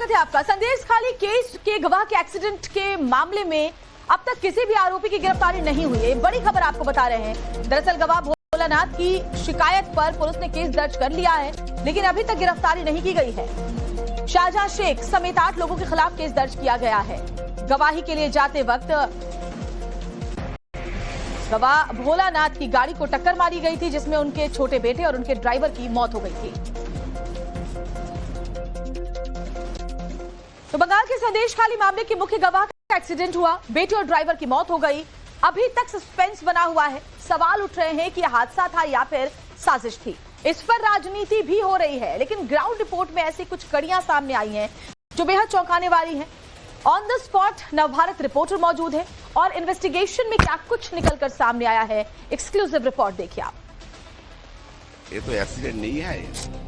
स्वागत है आपका। संदेश खाली केस के गवाह के एक्सीडेंट के मामले में अब तक किसी भी आरोपी की गिरफ्तारी नहीं हुई है। बड़ी खबर आपको बता रहे हैं। दरअसल गवाह भोलानाथ की शिकायत पर पुलिस ने केस दर्ज कर लिया है, लेकिन अभी तक गिरफ्तारी नहीं की गई है। शाहजहां शेख समेत 8 लोगों के खिलाफ केस दर्ज किया गया है। गवाही के लिए जाते वक्त गवाह भोलानाथ की गाड़ी को टक्कर मारी गई थी, जिसमें उनके छोटे बेटे और उनके ड्राइवर की मौत हो गई थी। तो बंगाल के संदेश खाली मामले के मुख्य गवाह का एक्सीडेंट हुआ, बेटे और ड्राइवर की मौत हो गई। अभी तक सस्पेंस बना हुआ है। सवाल उठ रहे हैं कि यह हादसा था या फिर साजिश थी। इस पर राजनीति भी हो रही है, लेकिन ग्राउंड रिपोर्ट में ऐसी कुछ कड़ियां सामने आई हैं जो बेहद चौंकाने वाली हैं। On the spot Navbharat reporter मौजूद है और इन्वेस्टिगेशन में क्या कुछ निकलकर सामने आया है, एक्सक्लूसिव रिपोर्ट देखिए आप। ये तो एक्सीडेंट नहीं है,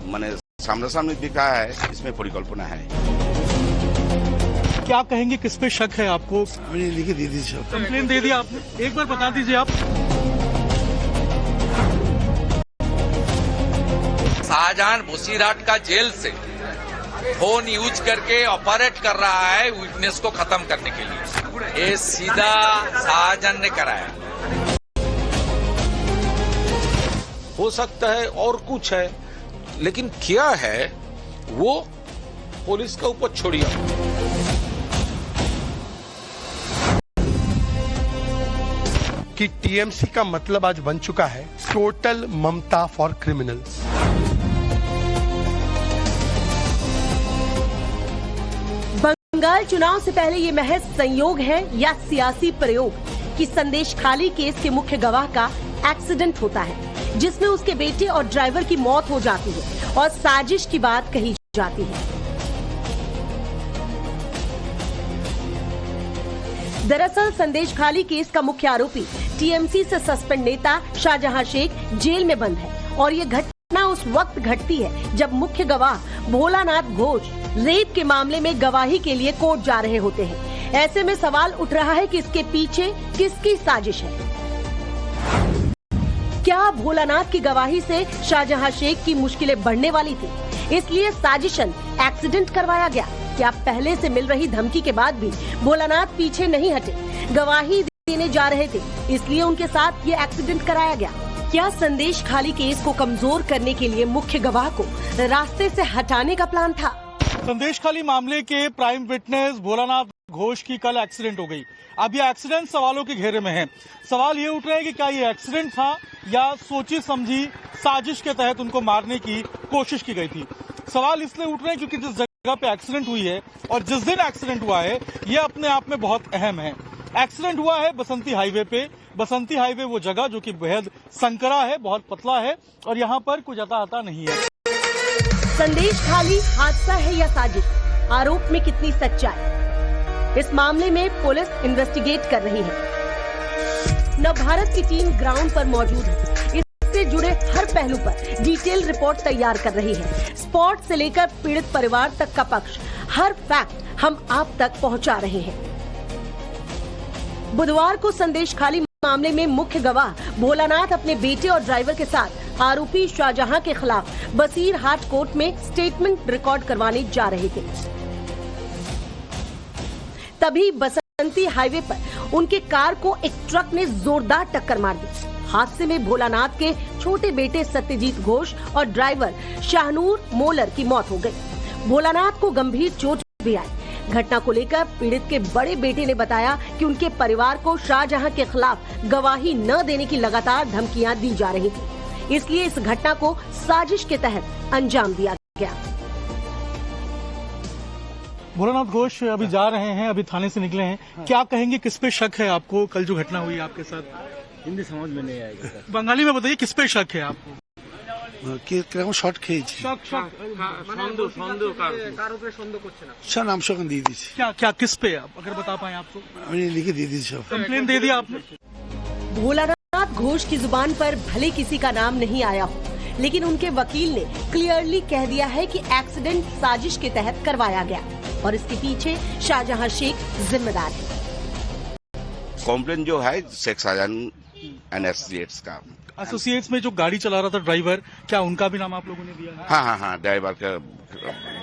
मैंने सामने दिखा है, इसमें परिकल्पना है। क्या कहेंगे, किस पे शक है आपको? मैंने लिखी दे दी सर, कंप्लेन दे दी आपने, एक बार बता दीजिए आप। शाहजहां बसीरहाट का जेल से फोन यूज करके ऑपरेट कर रहा है विटनेस को खत्म करने के लिए। ये सीधा शाहजहां ने कराया। हो सकता है और कुछ है, लेकिन क्या है वो पुलिस के ऊपर छोड़िए। कि टीएमसी का मतलब आज बन चुका है total Mamata for criminals. Bengal चुनाव से पहले ये महज संयोग है या सियासी प्रयोग कि संदेश खाली केस के मुख्य गवाह का एक्सीडेंट होता है, जिसमें उसके बेटे और ड्राइवर की मौत हो जाती है और साजिश की बात कही जाती है। दरअसल संदेश खाली केस का मुख्य आरोपी टीएमसी से सस्पेंड नेता शाहजहां शेख जेल में बंद है और ये घटना उस वक्त घटती है जब मुख्य गवाह भोलानाथ घोष रेप के मामले में गवाही के लिए कोर्ट जा रहे होते हैं। ऐसे में सवाल उठ रहा है कि इसके पीछे किसकी साजिश है। क्या भोलानाथ की गवाही से शाहजहां शेख की मुश्किलें बढ़ने वाली थी, इसलिए साजिशन एक्सीडेंट करवाया गया? क्या पहले से मिल रही धमकी के बाद भी भोलानाथ पीछे नहीं हटे, गवाही देने जा रहे थे, इसलिए उनके साथ ये एक्सीडेंट कराया गया? क्या संदेश खाली केस को कमजोर करने के लिए मुख्य गवाह को रास्ते से हटाने का प्लान था? संदेश खाली मामले के प्राइम विटनेस भोलानाथ घोष की कल एक्सीडेंट हो गई। अब ये एक्सीडेंट सवालों के घेरे में है। सवाल ये उठ रहे हैं कि क्या ये एक्सीडेंट था या सोची समझी साजिश के तहत उनको मारने की कोशिश की गई थी। सवाल इसलिए उठ रहे हैं क्योंकि जिस जगह पे एक्सीडेंट हुई है और जिस दिन एक्सीडेंट हुआ है, ये अपने आप में बहुत अहम है। एक्सीडेंट हुआ है बसंती हाईवे पे। बसंती हाईवे वो जगह जो कि बेहद संकरा है, बहुत पतला है और यहाँ पर कुछ आता नहीं है। संदेश खाली हादसा है या साजिश, आरोप में कितनी सच्चाई, इस मामले में पुलिस इन्वेस्टिगेट कर रही है। नवभारत की टीम ग्राउंड पर मौजूद है, इससे जुड़े हर पहलू पर डिटेल रिपोर्ट तैयार कर रही है। स्पॉट से लेकर पीड़ित परिवार तक का पक्ष, हर फैक्ट हम आप तक पहुंचा रहे हैं। बुधवार को संदेश खाली मामले में मुख्य गवाह भोलानाथ अपने बेटे और ड्राइवर के साथ आरोपी शाहजहां के खिलाफ बसीरहाट कोर्ट में स्टेटमेंट रिकॉर्ड करवाने जा रहे थे। तभी बसंती हाईवे पर उनके कार को एक ट्रक ने जोरदार टक्कर मार दी। हादसे में भोलानाथ के छोटे बेटे सत्यजीत घोष और ड्राइवर शाहनूर मोलर की मौत हो गई। भोलानाथ को गंभीर चोट भी आई। घटना को लेकर पीड़ित के बड़े बेटे ने बताया कि उनके परिवार को शाहजहां के खिलाफ गवाही न देने की लगातार धमकियां दी जा रही थी, इसलिए इस घटना को साजिश के तहत अंजाम दिया गया। भोलानाथ घोष अभी जा रहे हैं, अभी थाने से निकले हैं। क्या कहेंगे, किस पे शक है आपको? कल जो घटना हुई आपके साथ, हिंदी समझ में नहीं आएगा, बंगाली में बताइए, किस पे शक है आपको? শর্ট খেয়েছি স্যার নাম সঙ্গে দিয়ে দিয়েছি। क्या किस पे, आप अगर बता पाए आप तो? मैंने लिखी दे दी सर, कंप्लेन दे दिया आपने? भोलानाथ घोष की जुबान पर भले किसी का नाम नहीं आया हो, लेकिन उनके वकील ने क्लियरली कह दिया है कि एक्सीडेंट साजिश के तहत करवाया गया और इसके पीछे शाहजहां शेख जिम्मेदार है। कॉम्प्लेन जो है शेख शाहजहां एंड एसोसिएट्स का, एसोसिएट्स में जो गाड़ी चला रहा था ड्राइवर, क्या उनका भी नाम आप लोगों ने दिया है? हाँ, ड्राइवर का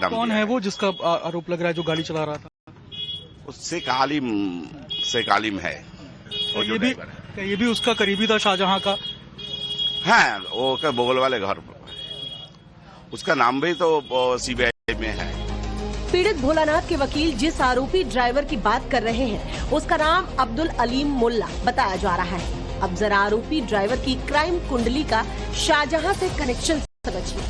नाम कौन दिया है वो जिसका आरोप लग रहा है जो गाड़ी चला रहा था? शेख आलिम है वो जो ड्राइवर है। क्या ये भी उसका करीबी था शाहजहां का? हाँ, वो का बगल वाले घर, उसका नाम भी तो सीबीआई में है। पीड़ित भोलानाथ के वकील जिस आरोपी ड्राइवर की बात कर रहे हैं उसका नाम अब्दुल अलीम मुल्ला बताया जा रहा है। अब जरा आरोपी ड्राइवर की क्राइम कुंडली का शाहजहां से कनेक्शन समझिए।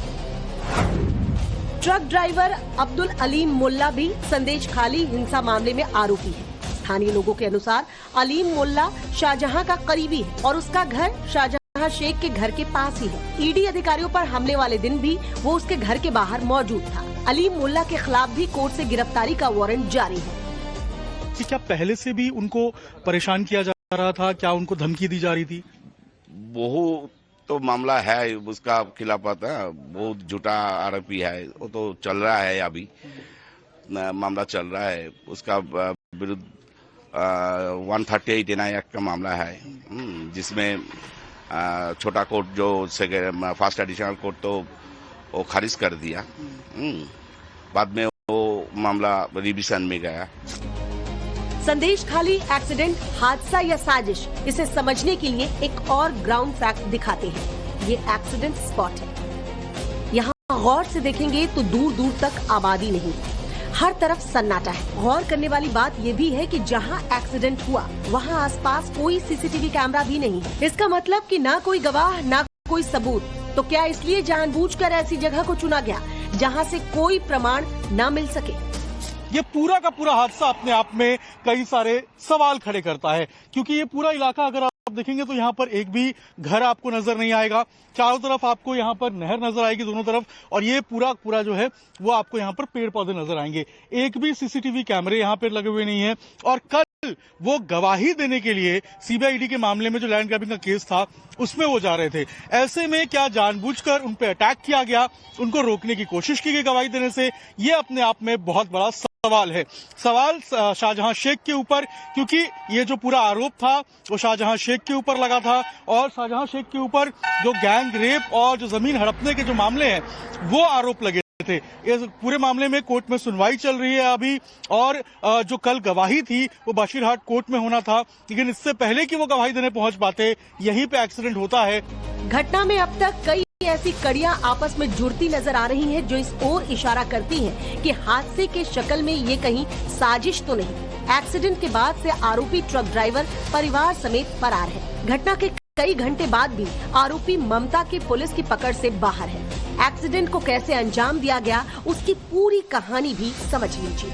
ट्रक ड्राइवर अब्दुल अलीम मुल्ला भी संदेश खाली हिंसा मामले में आरोपी है। स्थानीय लोगों के अनुसार अलीम मुल्ला शाहजहां का करीबी है और उसका घर शाहजहां शेख के घर के पास ही है। ईडी अधिकारियों पर हमले वाले दिन भी वो उसके घर के बाहर मौजूद था। अलीम मुल्ला के खिलाफ भी कोर्ट से गिरफ्तारी का वारंट जारी है। कि क्या पहले से भी उनको परेशान किया जा रहा था? क्या उनको धमकी दी जा रही थी? वो तो मामला है उसका खिलाफ, बहुत झूठा आरोपी है, वो तो चल रहा है, अभी मामला चल रहा है उसका विरुद्ध 138 एक्ट का मामला है, जिसमें छोटा कोर्ट जो फर्स्ट एडिशनल कोर्ट तो वो खारिज कर दिया। बाद में वो मामला रिविजन में गया। संदेश खाली एक्सीडेंट, हादसा या साजिश, इसे समझने के लिए एक और ग्राउंड फैक्ट दिखाते हैं। ये एक्सीडेंट स्पॉट है। यहाँ गौर से देखेंगे तो दूर दूर तक आबादी नहीं, हर तरफ सन्नाटा है। गौर करने वाली बात ये भी है कि जहाँ एक्सीडेंट हुआ वहाँ आसपास कोई सीसीटीवी कैमरा भी नहीं है। इसका मतलब कि ना कोई गवाह ना कोई सबूत। तो क्या इसलिए जानबूझकर ऐसी जगह को चुना गया जहाँ से कोई प्रमाण न मिल सके? ये पूरा का पूरा हादसा अपने आप में कई सारे सवाल खड़े करता है, क्योंकि ये पूरा इलाका अगर आप देखेंगे तो यहाँ पर एक भी घर आपको नजर नहीं आएगा। चारों तरफ आपको यहाँ पर नहर नजर आएगी दोनों तरफ, और ये पूरा जो है वो आपको यहाँ पर पेड़ पौधे नजर आएंगे। एक भी सीसीटीवी कैमरे यहाँ पर लगे हुए नहीं है। और कल वो गवाही देने के लिए सीबीआईडी के मामले में जो लैंड ग्रैबिंग का केस था उसमें वो जा रहे थे। ऐसे में क्या जानबूझकर उन पे अटैक किया गया, उनको रोकने की कोशिश की गई गवाही देने से? ये अपने आप में बहुत बड़ा सवाल है। सवाल शाहजहां शेख के ऊपर, क्योंकि ये जो पूरा आरोप था वो शाहजहां शेख के ऊपर लगा था, और शाहजहां शेख के ऊपर जो गैंग रेप और जो जमीन हड़पने के जो मामले हैं वो आरोप लगे थे। इस पूरे मामले में कोर्ट में सुनवाई चल रही है अभी, और जो कल गवाही थी वो बशीरहाट कोर्ट में होना था, लेकिन इससे पहले कि वो गवाही देने पहुंच पाते यहीं पे एक्सीडेंट होता है। घटना में अब तक कई ऐसी कड़ियां आपस में जुड़ती नजर आ रही हैं जो इस ओर इशारा करती हैं कि हादसे के शक्ल में ये कहीं साजिश तो नहीं। एक्सीडेंट के बाद से आरोपी ट्रक ड्राइवर परिवार समेत फरार है। घटना के कई घंटे बाद भी आरोपी ममता की पुलिस की पकड़ से बाहर है। एक्सीडेंट को कैसे अंजाम दिया गया उसकी पूरी कहानी भी समझ लीजिए।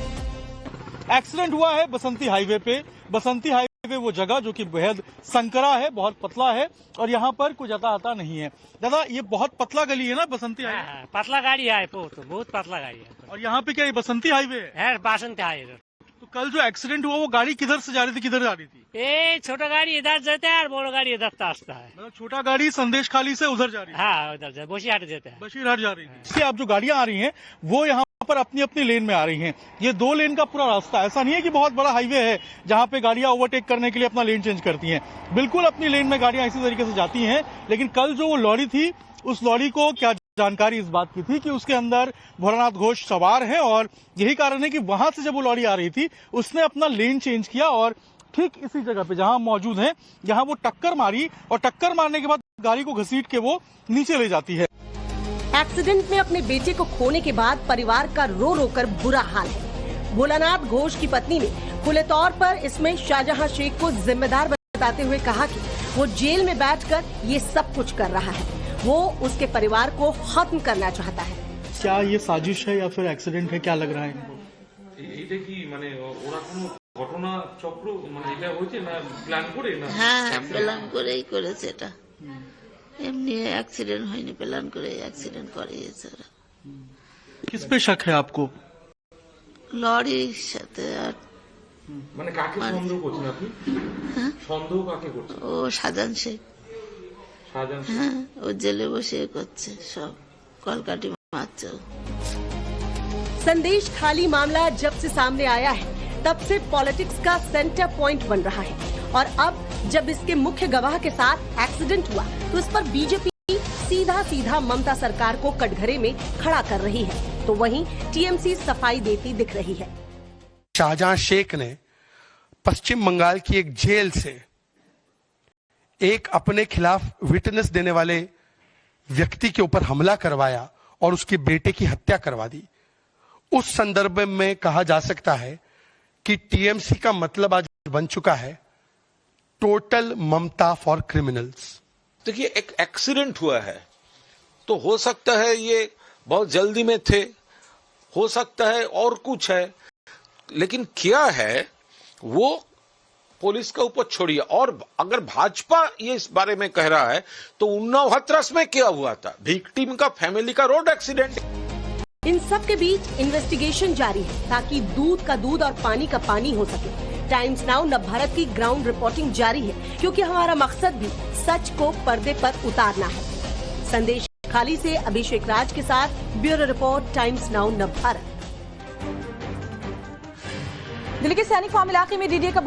एक्सीडेंट हुआ है बसंती हाईवे पे। बसंती हाईवे वो जगह जो कि बेहद संकरा है, बहुत पतला है, और यहाँ पर कोई जाता आता नहीं है। दादा, ये बहुत पतला गली है ना बसंती हाईवे? हाँ, पतला गाड़ी है, बहुत पतला गाड़ी है। और यहाँ पे क्या ये बसंती हाईवे है? बसंती हाईवे। तो कल जो एक्सीडेंट हुआ वो गाड़ी किधर से जा रही थी, किधर जा रही थी? ये छोटा गाड़ी इधर जाता है और बड़ा गाड़ी इधर आता है। मतलब छोटा गाड़ी संदेश खाली से उधर जा रही है? हाँ, उधर से बशीरहाट जाता है। बशीरहाट जा रही है। इससे अब जो गाड़ियां आ रही हैं वो यहाँ पर अपनी अपनी लेन में आ रही हैं। ये 2 लेन का पूरा रास्ता, ऐसा नहीं है कि बहुत बड़ा हाईवे है जहाँ पे गाड़ियां ओवरटेक करने के लिए अपना लेन चेंज करती हैं। बिल्कुल अपनी लेन में गाड़ियां इसी तरीके से जाती हैं। लेकिन कल जो वो लॉरी थी, उस लॉरी को क्या जानकारी इस बात की थी कि उसके अंदर भोलानाथ घोष सवार है, और यही कारण है कि वहां से जब वो लॉरी आ रही थी उसने अपना लेन चेंज किया और ठीक इसी जगह पे जहां मौजूद है यहाँ वो टक्कर मारी, और टक्कर मारने के बाद गाड़ी को घसीट के वो नीचे ले जाती है। एक्सीडेंट में अपने बेटे को खोने के बाद परिवार का रो रो कर बुरा हाल है। भोलानाथ घोष की पत्नी ने खुले तौर पर इसमें शाहजहां शेख को जिम्मेदार बताते हुए कहा कि वो जेल में बैठकर ये सब कुछ कर रहा है। वो उसके परिवार को खत्म करना चाहता है। क्या ये साजिश है या फिर एक्सीडेंट है, क्या लग रहा है इनको? এইটা কি মানে ওরা কোনো ঘটনা চক্র মানে এটা হয়েছে না প্ল্যান করে না? হ্যাঁ, প্ল্যান করেই করেছে এটা, এমনি অ্যাক্সিডেন্ট হয়নি, প্ল্যান করে অ্যাক্সিডেন্ট করিয়েছে ওরা। किस पे शक है आपको? লরির সাথে। আর মানে কাকে সন্দেহ করছেন আপনি? সন্দেহ কাকে করছেন? ও শাহজাহান শেখ। শাহজাহান? হ্যাঁ, ও জেলে বসে করছে, সব কলকাঠি মারছে। संदेश खाली मामला जब से सामने आया है तब से पॉलिटिक्स का सेंटर पॉइंट बन रहा है, और अब जब इसके मुख्य गवाह के साथ एक्सीडेंट हुआ तो इस पर बीजेपी सीधा ममता सरकार को कटघरे में खड़ा कर रही है, तो वहीं टीएमसी सफाई देती दिख रही है। शाहजहां शेख ने पश्चिम बंगाल की एक जेल से एक अपने खिलाफ विटनेस देने वाले व्यक्ति के ऊपर हमला करवाया और उसके बेटे की हत्या करवा दी। उस संदर्भ में कहा जा सकता है कि टीएमसी का मतलब आज बन चुका है टोटल ममता फॉर क्रिमिनल्स। देखिए, एक एक्सीडेंट हुआ है तो हो सकता है ये बहुत जल्दी में थे, हो सकता है और कुछ है, लेकिन क्या है वो पुलिस के ऊपर छोड़िए। और अगर भाजपा ये इस बारे में कह रहा है तो उन्नाव हाथरस में क्या हुआ था, विक्टिम का फैमिली का रोड एक्सीडेंट। इन सब के बीच इन्वेस्टिगेशन जारी है ताकि दूध का दूध और पानी का पानी हो सके। टाइम्स नाउ नवभारत की ग्राउंड रिपोर्टिंग जारी है क्योंकि हमारा मकसद भी सच को पर्दे पर उतारना है। संदेश खाली से अभिषेक राज के साथ bureau report, times now Navbharat. Delhi के सैनिक फार्म इलाके में डीडीए का